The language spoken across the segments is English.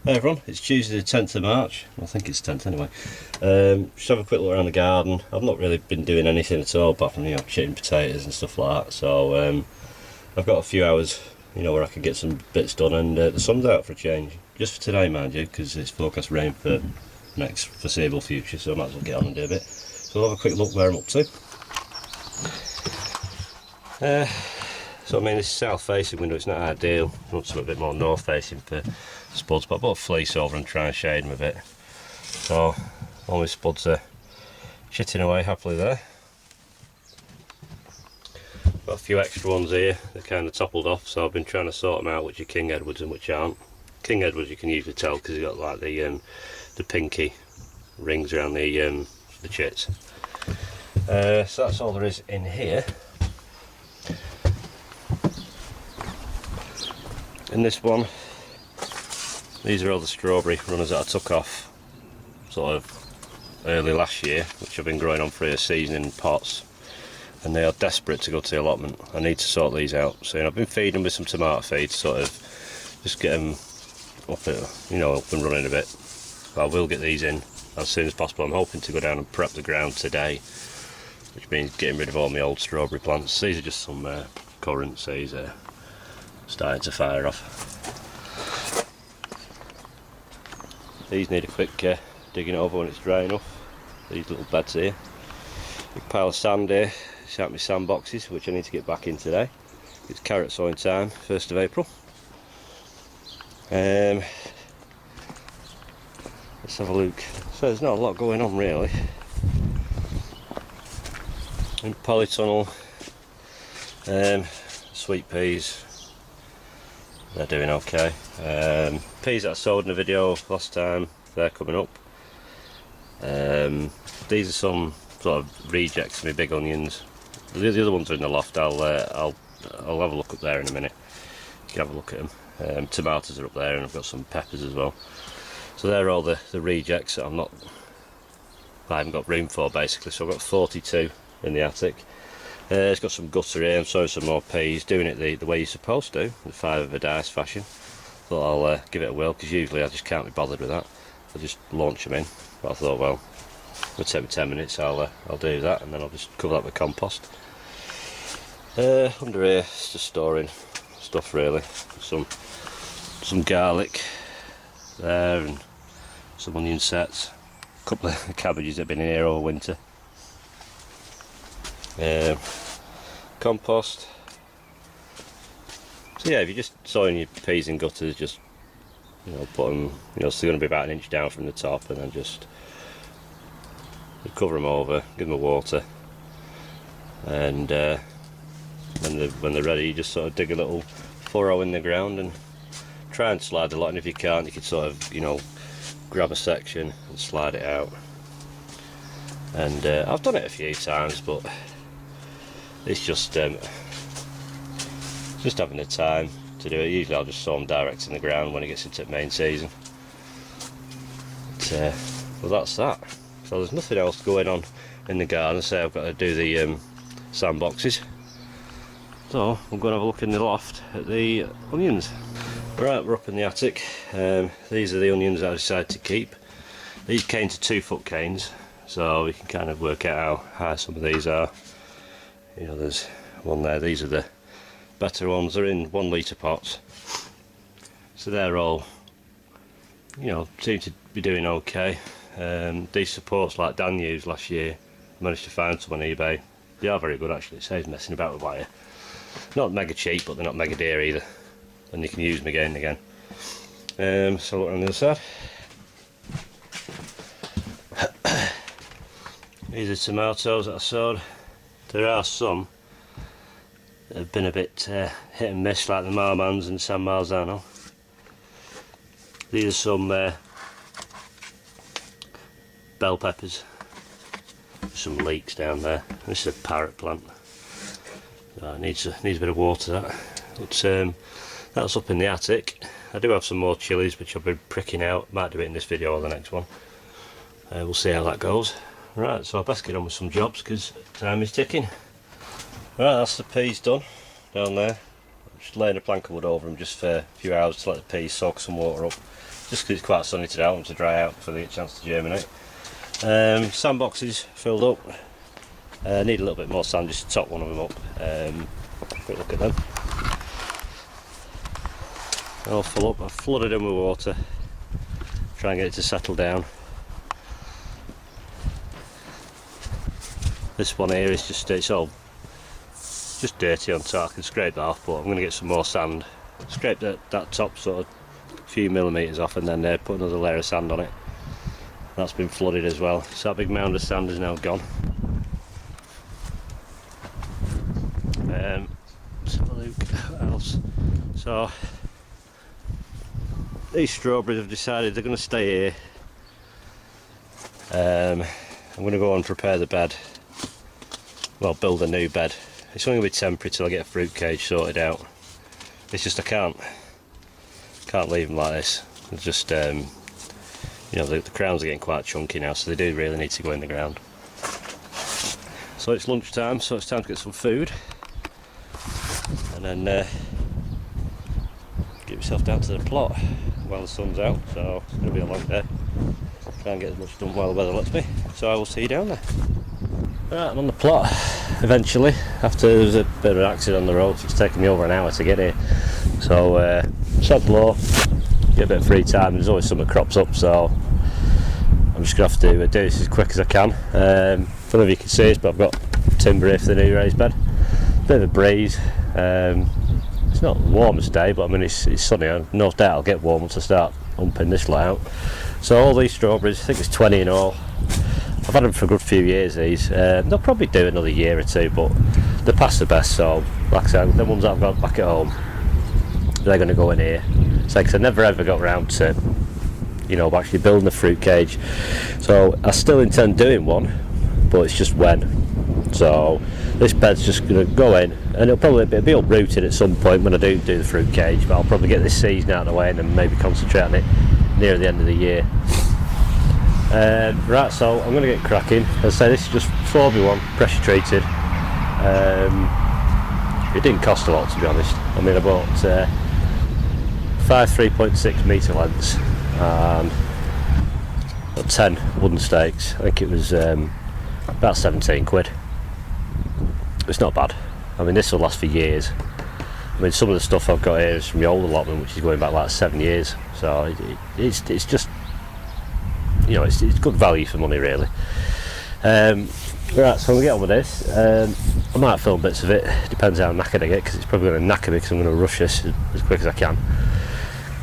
Hey everyone, it's Tuesday the 10th of March. I think it's 10th anyway. Just have a quick look around the garden. I've not really been doing anything at all apart from, chipping potatoes and stuff like that. So I've got a few hours, where I can get some bits done, and the sun's out for a change. Just for today, mind you, because it's forecast rain for the next foreseeable future, so I might as well get on and do a bit. So I'll have a quick look where I'm up to. So this is south facing window, it's not ideal. I want something a bit more north facing for spuds, but I bought a fleece over and try and shade them a bit. So all my spuds are shitting away happily there. Got a few extra ones here, they're kind of toppled off, so I've been trying to sort them out, which are King Edwards and which aren't. King Edwards you can usually tell because they've got like the pinky rings around the chits. So that's all there is in here. In this one, these are all the strawberry runners that I took off sort of early last year, which I've been growing on for a season in pots, and they are desperate to go to the allotment. I need to sort these out. So I've been feeding them with some tomato feed, sort of just get them up and running a bit. But I will get these in as soon as possible. I'm hoping to go down and prep the ground today, which means getting rid of all my old strawberry plants. These are just some currants. These are starting to fire off. These need a quick digging over when it's dry enough. These little beds here. Big pile of sand here. It's out my sand boxes, which I need to get back in today. It's carrot sowing time, 1st of April. Let's have a look. So there's not a lot going on really. In polytunnel, sweet peas, they're doing okay. Peas that I sowed in a video last time, they're coming up. These are some sort of rejects of my big onions. The other ones are in the loft. I'll have a look up there in a minute. You can have a look at them. Tomatoes are up there, and I've got some peppers as well. So they're all the rejects that I haven't got room for basically. So I've got 42 in the attic. It's got some gutter here. I'm sowing some more peas, doing it the way you're supposed to, the 5 of a dice fashion. Thought I'll give it a whirl, because usually I just can't be bothered with that. I'll just launch them in. But I thought, well, it'll take me 10 minutes. I'll do that, and then I'll just cover that with compost. Under here, it's just storing stuff really. Some garlic there, and some onion sets. A couple of cabbages that have been in here all winter. Compost. So yeah, if you're just sowing your peas in gutters, just put them, so they're going to be about an inch down from the top, and then just cover them over, give them a water, and when they're ready, you just sort of dig a little furrow in the ground and try and slide the lot. And if you can't, you can sort of grab a section and slide it out. And I've done it a few times, but it's just having the time to do it. Usually I'll just sow them direct in the ground when it gets into the main season. But that's that. So there's nothing else going on in the garden. So I've got to do the sand boxes. So I'm going to have a look in the loft at the onions. Right, we're up in the attic. These are the onions that I decided to keep. These came to 2-foot canes, so we can kind of work out how high some of these are. There's one there. These are the better ones. They're in 1 litre pots, so they're all seem to be doing okay. These supports like Dan used last year, managed to find some on eBay. They are very good actually. It saves messing about with wire. Not mega cheap, but they're not mega dear either, and you can use them again and again. So look on the other side. These are tomatoes that I sowed. There are some that have been a bit hit and miss, like the Marmans and San Marzano. These are some bell peppers. Some leeks down there. This is a parrot plant. It needs a bit of water, that. But that's up in the attic. I do have some more chilies which I've been pricking out. Might do it in this video or the next one. We'll see how that goes. Right, so I best get on with some jobs because time is ticking. Right, that's the peas done down there. Just laying a plank of wood over them just for a few hours to let the peas soak some water up. just because it's quite sunny today. I want them to dry out before they get a chance to germinate. Sandboxes filled up. Need a little bit more sand just to top one of them up. Quick look at them. All full up. I've flooded them with water. Try and get it to settle down. This one here is it's all just dirty on top. I can scrape that off, but I'm going to get some more sand. Scrape that top sort of a few millimetres off, and then put another layer of sand on it. That's been flooded as well. So that big mound of sand is now gone. Let's have a look. What else? So these strawberries have decided they're going to stay here. I'm going to go and prepare the bed. Well, build a new bed. It's only going to be temporary till I get a fruit cage sorted out. It's just I can't leave them like this. It's just you know, the crowns are getting quite chunky now, so they do really need to go in the ground. So it's lunchtime, so it's time to get some food, and then get myself down to the plot while the sun's out. So it's going to be a long day. Try and get as much done while the weather lets me. So I will see you down there. Right, I'm on the plot eventually, after there was a bit of an accident on the road. It's taken me over an hour to get here. So sod low, get a bit of free time. There's always something that crops up, so I'm just going to have to do this as quick as I can. I don't know if you can see this, but I've got timber here for the new raised bed. Bit of a breeze. It's not the warmest day, but I mean it's sunny. No doubt I'll get warm once I start humping this lot out. So all these strawberries, I think it's 20 in all. I've had them for a good few years, these. They'll probably do another year or two, but they're past the best, so like I said, the ones that I've got back at home, they're going to go in here. So I never ever got around to, you know, actually building a fruit cage. So I still intend doing one, but it's just when. So this bed's just going to go in, and it'll probably be uprooted at some point when I do the fruit cage, but I'll probably get this season out of the way and then maybe concentrate on it near the end of the year. Right, so I'm going to get cracking. As I say, this is just 4x1 pressure treated. It didn't cost a lot, to be honest. I mean, I bought 5 3.6 metre lengths and 10 wooden stakes. I think it was about 17 quid. It's not bad. I mean, this will last for years. I mean, some of the stuff I've got here is from the old allotment, which is going back like 7 years. So it's just, you know, it's good value for money, really. Right, so I'm going to get on with this. I might film bits of it, depends how knackered I get, because it's probably going to knacker me because I'm going to rush this as quick as I can.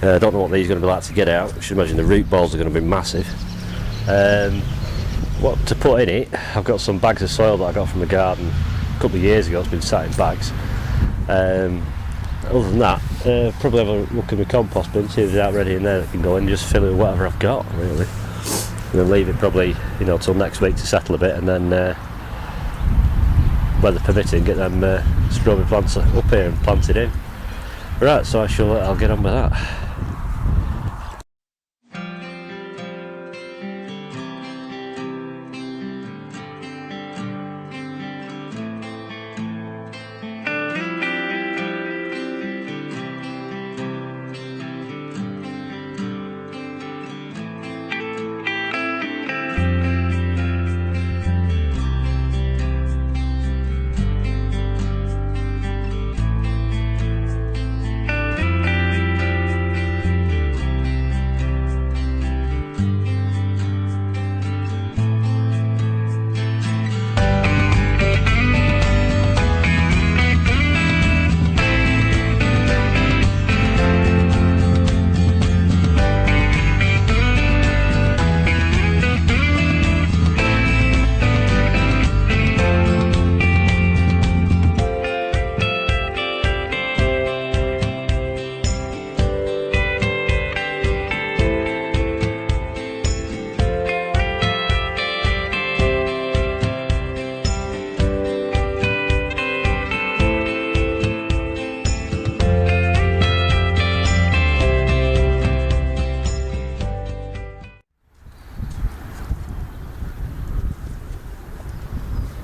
I don't know what these are going to be like to get out. I should imagine the root balls are going to be massive. What to put in it, I've got some bags of soil that I got from the garden a couple of years ago. It's been sat in bags. Other than that, probably have a look at my compost bin, see if it's out ready in there that can go in and just fill it with whatever I've got, really. And then leave it probably, you know, till next week to settle a bit, and then weather permitting, get them strawberry plants up here and planted in. Right, so I'll get on with that.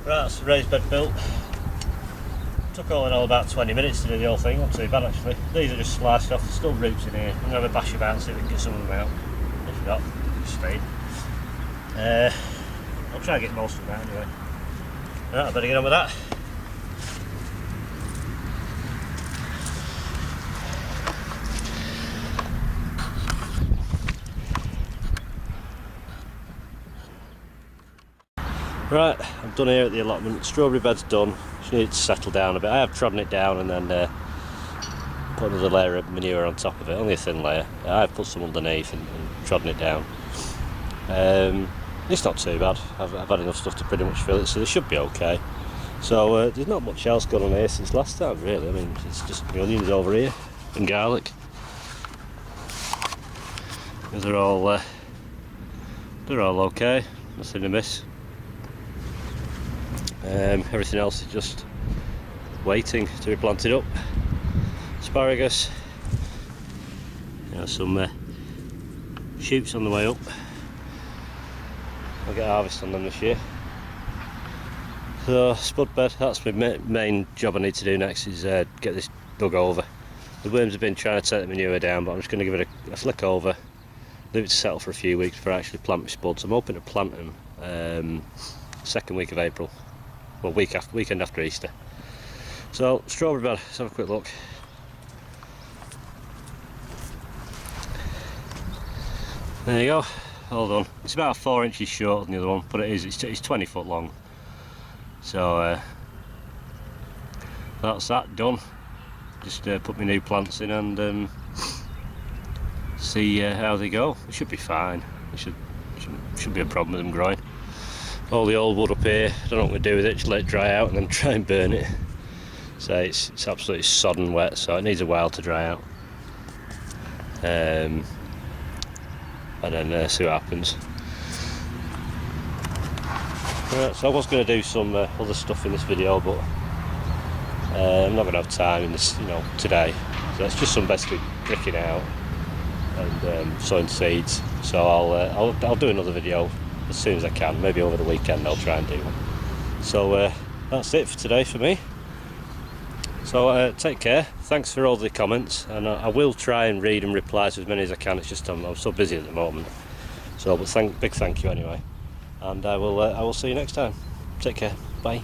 Right, that's the raised bed built. took all in all about 20 minutes to do the whole thing, not too bad actually. These are just sliced off, there's still roots in here. I'm going to have a bash about and see if we can get some of them out. If not, just stay. I'll try and get most of them out anyway. Right, I better get on with that. Right, I'm done here at the allotment. Strawberry bed's done. Just need it to settle down a bit. I have trodden it down and then put another layer of manure on top of it, only a thin layer. I've put some underneath and trodden it down. It's not too bad. I've had enough stuff to pretty much fill it, so it should be okay. So there's not much else going on here since last time, really. I mean, it's just the onions over here and garlic. They're all okay. Nothing to miss. Everything else is just waiting to be planted up. Asparagus, some shoots on the way up. I'll get a harvest on them this year. So spud bed, that's my main job I need to do next, is get this dug over. The worms have been trying to take the manure down, but I'm just going to give it a flick over, leave it to settle for a few weeks before I actually plant my spuds. I'm hoping to plant them second week of April. Well, weekend after Easter. So, strawberry bed, let's have a quick look. There you go, all done. It's about 4 inches shorter than the other one, but it's 20 foot long. So, that's that done. Just put my new plants in and see how they go. It should be fine. It shouldn't be a problem with them growing. All the old wood up here, I don't know what I'm going to do with it, just let it dry out and then try and burn it. So it's absolutely sodden wet, so it needs a while to dry out. And then see what happens. Right, so I was going to do some other stuff in this video, but I'm not going to have time in this, today. So it's just some basically pricking out and sowing seeds. So I'll do another video as soon as I can. Maybe over the weekend I'll try and do one. So that's it for today for me. So take care. Thanks for all the comments, and I will try and read and reply to as many as I can. It's just I'm so busy at the moment. So, but big thank you anyway, and I will see you next time. Take care. Bye.